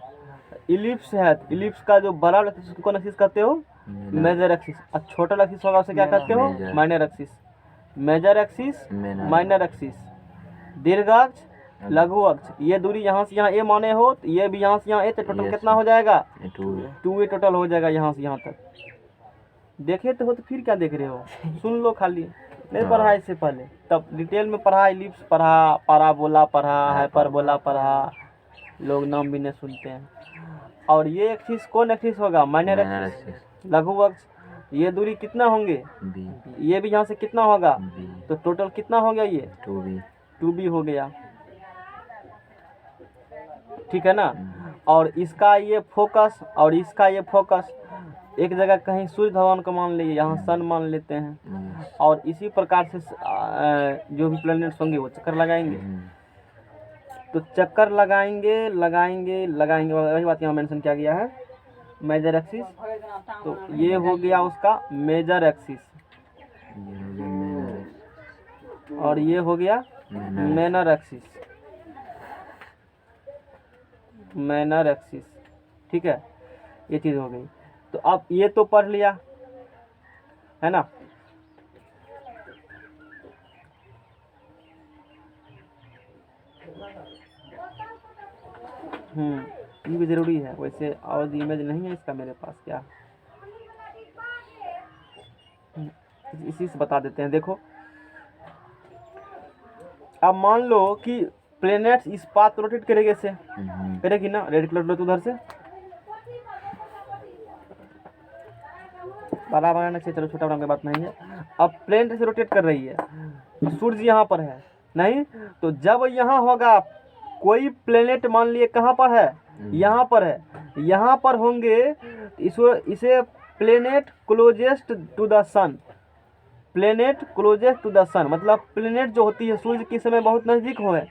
इलिप्स है, इलिप्स का जो बड़ा एक्सिस उसको कौन एक्सिस कहते हो, मेजर एक्सिस। और छोटा एक्सिस होगा उसे क्या कहते हो, Major. Minor axis. Major axis, Minor. Minor axis, दीर्घाक्ष, लघु अक्ष। ये दूरी यहाँ से यहाँ ए माने हो, तो ये भी यहाँ से यहाँ ए, तो टोटल Yes, कितना हो जाएगा, 2 2 ए टोटल हो जाएगा यहाँ से यहाँ तक। देखे तो हो तो फिर क्या देख रहे हो, सुन लो खाली, नहीं पढ़ा इससे पहले, तब डिटेल में पढ़ा, इलिप्स पढ़ा, पाराबोला पढ़ा, हाइपरबोला पढ़ा, लोग नाम भी नहीं सुनते हैं। और ये एक्सिस कौन एक्सिस होगा, माइनर मैनर एक्सिस, एक्सिस लघु अक्ष। ये दूरी कितना होंगे, बी ये भी यहाँ से कितना होगा, बी तो टोटल कितना हो गया, ये 2b 2b हो गया, ठीक है ना। और इसका ये फोकस और इसका ये फोकस, एक जगह कहीं सूर्य भगवान को मान लीजिए, यहाँ सन मान लेते हैं। और इसी प्रकार से जो भी प्लैनेट्स होंगे वो चक्कर लगाएंगे, तो चक्कर लगाएंगे लगाएंगे लगाएंगे, वही बात यहाँ मेंशन किया गया है, मेजर एक्सिस। तो ये हो गया उसका मेजर एक्सिस, और ये हो गया मेनर एक्सिस, मैनर एक्सिस, ठीक है, ये चीज़ हो गई। तो अब ये तो पढ़ लिया है ना। ये भी ज़रूरी है, वैसे और इमेज नहीं है इसका मेरे पास, क्या इसी से बता देते हैं। देखो अब मान लो कि प्लेनेट्स इस पाथ रोटेट करेगी, से करेगी ना, रेड कलर लो तो उधर से बड़ा बनाना चाहिए, चलो छोटा बनाने की बात नहीं है। अब प्लेनेट से रोटेट कर रही है, तो सूर्य यहाँ पर है नहीं, तो जब यहाँ होगा कोई प्लेनेट, मान लिए कहाँ पर है, यहाँ पर है, यहाँ पर होंगे, इसे planet closest to the sun, planet closest to the sun, मतलब प्लेनेट जो होती है सूर्य के समय बहुत नज़दीक हो है,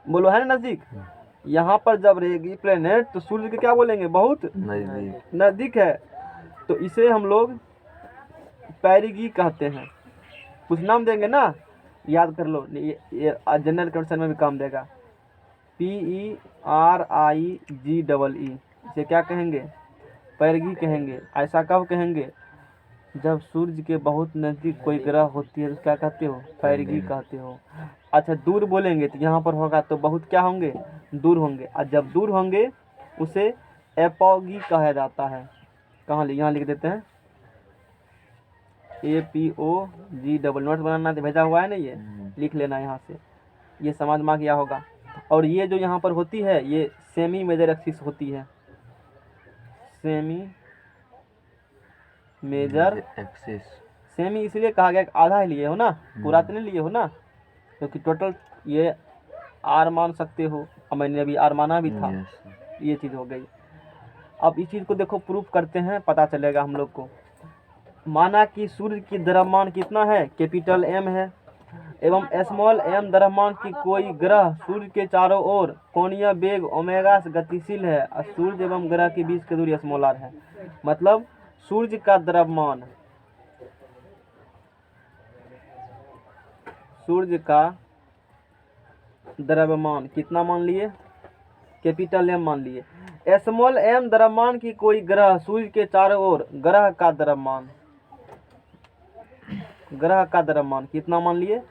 बोलो है ना नज़दीक। यहाँ पर जब रहेगी प्लेनेट तो सूर्य के क्या बोलेंगे, बहुत नज़दीक है, तो इसे हम लोग पैरिगी कहते हैं। कुछ नाम देंगे ना, याद कर लो, ये जनरल कंडीशन में भी काम देगा, PERIGEE, इसे क्या कहेंगे, पैरिगी कहेंगे। ऐसा कब कहेंगे, जब सूर्य के बहुत नज़दीक कोई ग्रह होती है तो क्या कहते हो, पैरिगी कहते हो। अच्छा दूर बोलेंगे तो यहाँ पर होगा तो बहुत क्या होंगे, दूर होंगे, और जब दूर होंगे उसे एपोगी कहा जाता है। कहाँ यहाँ लिख देते हैं, APOG, नोट बनाना तो भेजा हुआ है ना, ये लिख लेना यहाँ से, ये समझ में आ गया होगा। और ये जो यहाँ पर होती है ये सेमी मेजर एक्सिस होती है, सेमी मेजर एक्सिस। सेमी इसलिए कहा गया कि आधा ही लिए हो ना, पूरा तो नहीं लिए हो ना, क्योंकि टोटल ये आर मान सकते हो, और मैंने अभी आर माना भी था, ये चीज़ हो गई। अब इस चीज़ को देखो प्रूफ करते हैं, पता चलेगा हम लोग को। माना कि सूर्य की द्रव्यमान कितना है, कैपिटल M है, एवं स्मॉल m द्रव्यमान की कोई ग्रह सूर्य के चारों ओर कोणीय वेग ओमेगा से गतिशील है, और सूर्य एवं ग्रह के बीच की दूरी स्मॉल r है। मतलब सूर्य का द्रव्यमान, सूर्य का द्रव्यमान कितना मान लिए, कैपिटल M मान लिए। स्मॉल m द्रव्यमान की कोई ग्रह सूर्य के चारों ओर, ग्रह का द्रव्यमान, ग्रह का द्रव्यमान कितना मान लिए,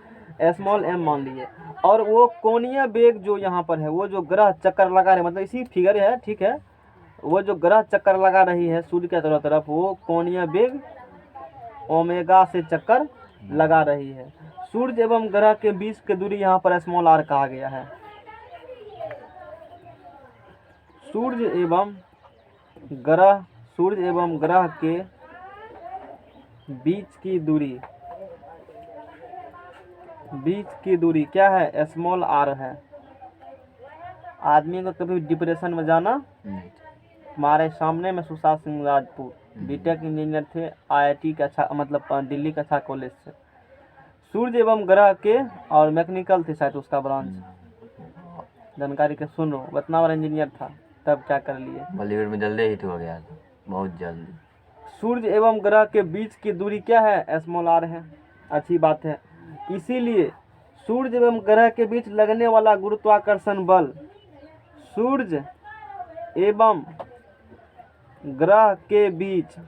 स्मॉल m मान लिए। और वो कोणीय वेग जो यहाँ पर है, वो जो ग्रह चक्कर लगा रहे, मतलब इसी फिगर है, ठीक है, वो जो ग्रह चक्कर लगा रही है सूर्य के चारों तरफ, वो कोणीय वेग ओमेगा से चक्कर लगा रही है। सूर्य एवं ग्रह के बीच की दूरी यहाँ पर स्मॉल r कहा गया है। सूर्य एवं ग्रह के बीच की दूरी बीच की दूरी क्या है? स्मॉल आर है। आदमी को कभी डिप्रेशन में जाना। नहीं। हमारे सामने में सुशांत सिंह राजपूत बीटेक इंजीनियर थे, आईआईटी का अच्छा मतलब दिल्ली का अच्छा कॉलेज से। सूर्य एवं ग्रह के और मैकेनिकल थे शायद उसका ब्रांच। जानकारी के सुन लो, इतना बड़ा इंजीनियर था तब क्या कर लिए। बॉलीवुड में जल्दी हिट हो गया था, बहुत जल्दी। सूर्य एवं ग्रह के बीच की दूरी क्या है? स्मॉल आर है। अच्छी बात है। इसीलिए सूर्य एवं ग्रह के बीच लगने वाला गुरुत्वाकर्षण बल, सूर्य एवं ग्रह के बीच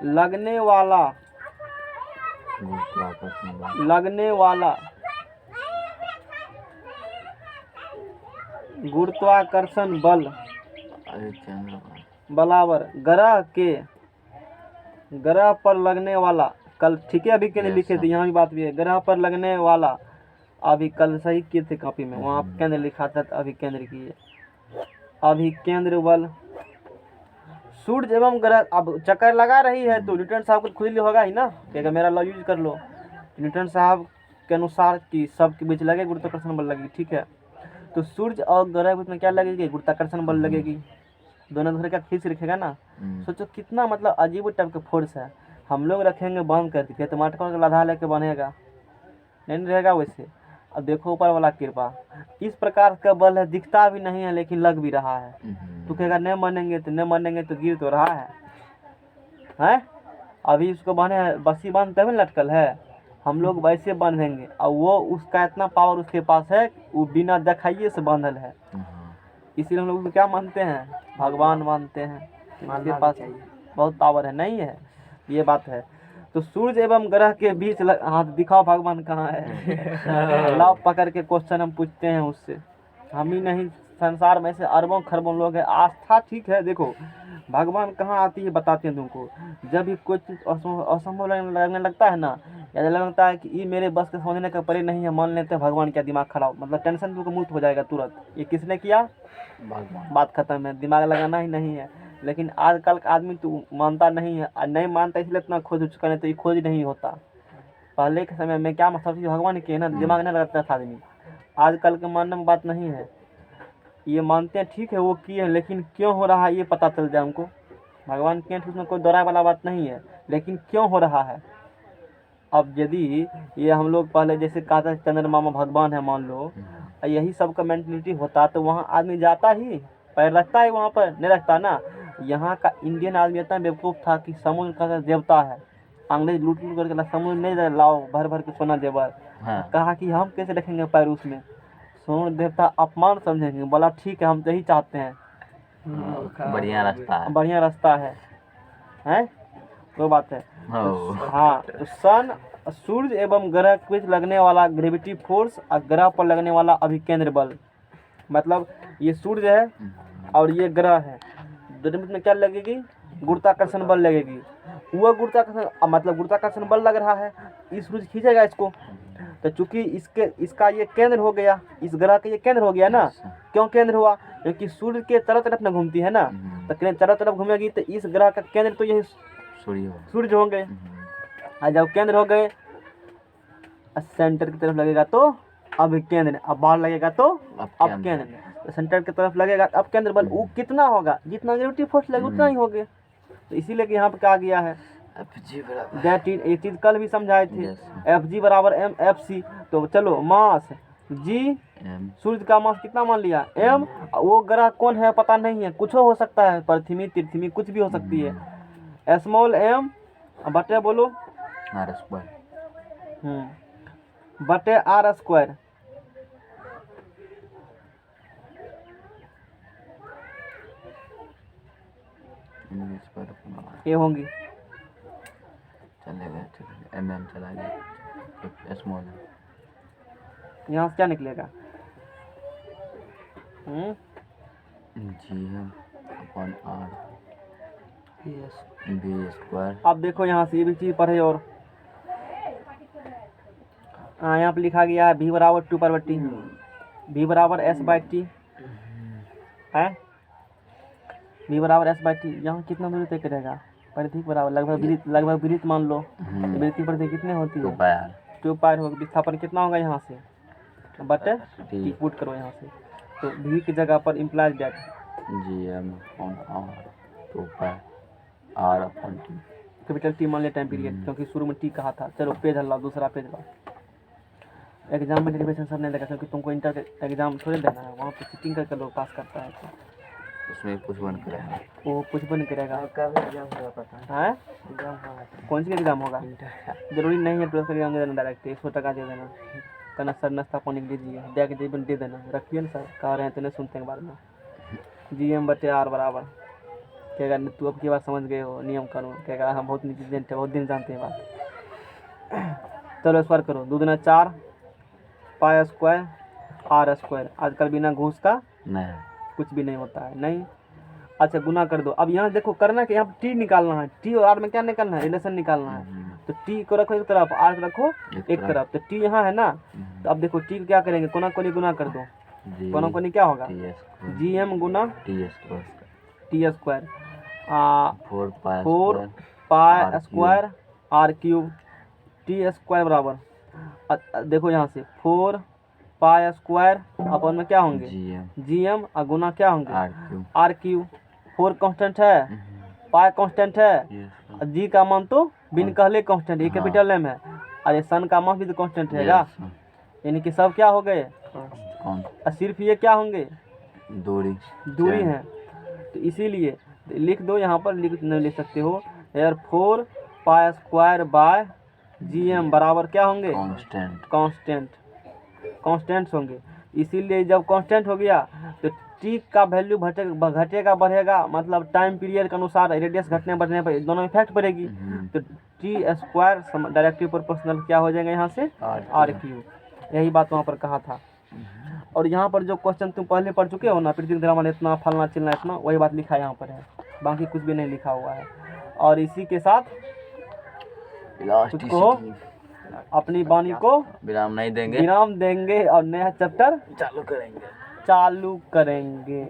लगने वाला गुरुत्वाकर्षण बल। लगने वाला गुरुत्वाकर्षण बल अरे चंद्र बराबर ग्रह पर लगने वाला कल, ठीक है अभी के लिए Yes, लिखे थे, sir. यहाँ भी बात भी है। ग्रह पर लगने वाला अभी कल सही किए थे कॉपी में, वहाँ केंद्र लिखा था तो अभी केंद्र किए। अभी केंद्र बल सूर्य एवं ग्रह, अब चक्कर लगा रही है तो न्यूटन साहब को खुद ही होगा ही ना, कि मेरा लॉ यूज कर लो। न्यूटन साहब के अनुसार कि सबके बीच लगे गुरुत्वाकर्षण बल लगेगी, ठीक है। तो सूर्य और ग्रह के बीच में क्या लगेगी? गुरुत्वाकर्षण बल लगेगी। दोनों दूसरे का खींच रखेगा ना। सोचो कितना मतलब अजीब टाइप का फोर्स है। हम लोग रखेंगे बांध करके तो मटका का लधा लेके बनेगा नहीं रहेगा वैसे। अब देखो ऊपर वाला कृपा, इस प्रकार का बल है, दिखता भी नहीं है लेकिन लग भी रहा है। तू कहेगा नहीं मानेंगे तो गिर तो रहा है? अभी उसको बांधे बसी बांध तभी लटकल है। हम लोग वैसे बांधेंगे और वो उसका इतना पावर उसके पास है, वो बिना दिखाइए से बांधल है। इसीलिए हम लोग उसको क्या मानते हैं? भगवान मानते हैं। उसके पास बहुत पावर है, नहीं है? ये बात है। तो सूर्य एवं ग्रह के बीच हाथ दिखाओ भगवान कहाँ है। लाओ पकड़ के क्वेश्चन हम पूछते हैं उससे। हम ही नहीं, संसार में से अरबों खरबों लोग है। आस्था ठीक है, देखो भगवान कहाँ आती है बताते हैं तुमको। जब भी कोई चीज असंभव लगने लगता है ना, या लगता है कि ये मेरे बस के समझने का परे नहीं है, मान लेते हैं भगवान का दिमाग खराब, मतलब टेंशन तुमको मुक्त हो जाएगा तुरंत। ये किसने किया? भगवान। बात खत्म है, दिमाग लगाना ही नहीं है। लेकिन आजकल का आदमी तो मानता नहीं है, नहीं मानता इसलिए इतना खोज चुका, नहीं तो ये खोज नहीं होता। पहले के समय में क्या सब चीज भगवान की है ना, दिमाग नहीं लगाता था आदमी। आजकल के मानने में बात नहीं है। ये मानते हैं ठीक है वो किए हैं, लेकिन क्यों हो रहा है ये पता चल जाए हमको। भगवान के उसमें कोई दोहराए वाला बात नहीं है, लेकिन क्यों हो रहा है। अब यदि ये हम लोग पहले जैसे कहा था चंद्रमा भगवान है मान लो, यही सब का मेंटलिटी होता तो वहाँ आदमी जाता ही, पैर रखता है वहाँ पर, नहीं रखता ना। यहाँ का इंडियन आदमी इतना बेवकूफ़ था कि समुद्र का देवता है, अंग्रेज लूट लूट करके समुद्र नहीं लाओ भर भर के सोना जेवर। कहा कि हम कैसे रखेंगे पैर उसमें, समुद्र देवता अपमान समझेंगे। बोला ठीक है हम तो यही चाहते हैं, बढ़िया रास्ता है। बढ़िया रास्ता है वो बात है। हाँ, तो सन सूर्य एवं ग्रह के बीच लगने वाला ग्रेविटी फोर्स और ग्रह पर लगने वाला अभिकेंद्र बल, मतलब ये सूर्य है और ये ग्रह है, दोनों में क्या लगेगी? गुरुत्वाकर्षण बल लगेगी। वो गुरुत्वाकर्षण मतलब गुरुत्वाकर्षण बल लग रहा है, इस सूर्य खींचेगा इसको। तो चूंकि इसका ये केंद्र हो गया, इस ग्रह का ये केंद्र हो गया ना। क्यों केंद्र हुआ? क्योंकि सूर्य के चारों तरफ ना घूमती है ना, तो चारों तरफ घूमेगी तो इस ग्रह का केंद्र तो यही सूर्य होंगे। और जब केंद्र हो गए, सेंटर की तरफ लगेगा तो अब केंद्र, अब बाहर लगेगा तो अब केंद्र। तो सेंटर की तरफ लगेगा अब केंद्र बल। वो कितना होगा? जितना ग्रेविटी फोर्स लगे उतना ही होगा। तो इसीलिए कि यहाँ पे कहा गया है ये चीज कल भी समझाए थे, Fg बराबर mFc। तो चलो मास G, सूर्य का मास कितना मान लिया? m। वो ग्रह कौन है पता नहीं है, कुछ हो सकता है, पृथ्वी कुछ भी हो सकती है। स्मॉल m बटे बोलो R² बटे R²। ये होंगी, चलेगा, ठीक है। mm चला गया, स्मॉल है। यहाँ से क्या निकलेगा? G/R V²। अब देखो यहाँ से ये भी चीज पढ़े। और यहाँ पे लिखा गया है V बराबर 2/T, V बराबर S/T है, V बराबर S/T। यहाँ कितना दूरी तय करेगा? परिधि बराबर लगभग विदित मान लो। वृत्ति परिधि कितने होती है? 2 पाई होगी। विस्थापन कितना होगा यहाँ से? बटे टी पुट करो यहाँ से। तो भी की जगह पर इम्प्लाइज दैट GM तो R अपन T कैपिटल टी मान ले टाइम पीरियड, क्योंकि शुरू में टी कहा था। चलो पेज हल्ला, दूसरा पेज ला। एग्जाम में डेरिवेशन सब नहीं लगा, क्योंकि तुमको इंटर का एग्जाम थोड़े देना है, वहाँ पे चीटिंग करके लोग पास करता है। तो उसमें कुछ बन करेगा, वो कुछ भी नहीं करेगा। कब एग्जाम होगा पता है? एग्जाम होगा कौन सी एग्जाम होगा? जरूरी नहीं है 12th का एग्जाम दे देना डायरेक्ट, 100 टका दे देना। कहना सर नाश्ता पानी लीजिए, बैग दे देना, रखिए ना सर, कह रहे हैं तो नहीं सुनते हैं बाद में। GM बटे R बराबर कहेगा तू अब की बात समझ गए हो, नियम कानून। कहेगा हम बहुत इंटेलिजेंट है, बहुत दिन जानते हैं बात। चलो स्क्वायर करो, 2 दूना 4 पाई स्क्वायर R स्क्वायर। आजकल बिना घूस का नहीं कुछ भी नहीं होता है, नहीं। अच्छा गुना कर दो। अब यहाँ देखो करना कि यहाँ टी निकालना है, टी और आर में क्या निकालना है? रिलेशन निकालना है। तो टी को रखो एक तरफ, आर को रखो एक तरफ। तो टी यहाँ है ना, तो अब देखो टी को क्या करेंगे? कोना कोनी गुना कर दो। कोना कोनी क्या होगा? GM गुना t square 4 pi square R cube t square बराबर। देखो यहाँ से 4 पाई स्क्वायर अपन में क्या होंगे? GM और गुना क्या होंगे? R cube. 4 कांस्टेंट है, पाई कांस्टेंट है, जी का मान तो बिन कहले कांस्टेंट, ये कैपिटल एम है। अरे सन का मान भी तो कांस्टेंट रहेगा, यानी कि सब क्या हो गए? सिर्फ ये क्या होंगे? दूरी है। तो इसीलिए लिख दो यहाँ पर, लिख सकते हो यार 4 पाई स्क्वायर बाय GM बराबर क्या होंगे? कांस्टेंट्स होंगे। इसीलिए जब कांस्टेंट हो गया तो टी का वैल्यू घटेगा बढ़ेगा, मतलब टाइम पीरियड के अनुसार रेडियस घटने बढ़ने पर दोनों इफेक्ट पड़ेगी। तो टी स्क्वायर डायरेक्टली प्रोपोर्शनल क्या हो जाएगा यहाँ से? R cube. यही बात वहाँ पर कहा था। और यहाँ पर जो क्वेश्चन तुम पहले पढ़ चुके हो ना, पृथ्वी द्रव्यमान इतना, फलना चिलना इतना, वही बात लिखा यहाँ पर है, बाकी कुछ भी नहीं लिखा हुआ है। और इसी के साथ को अपनी वाणी को विराम नहीं देंगे, विराम देंगे और नया चैप्टर चालू करेंगे।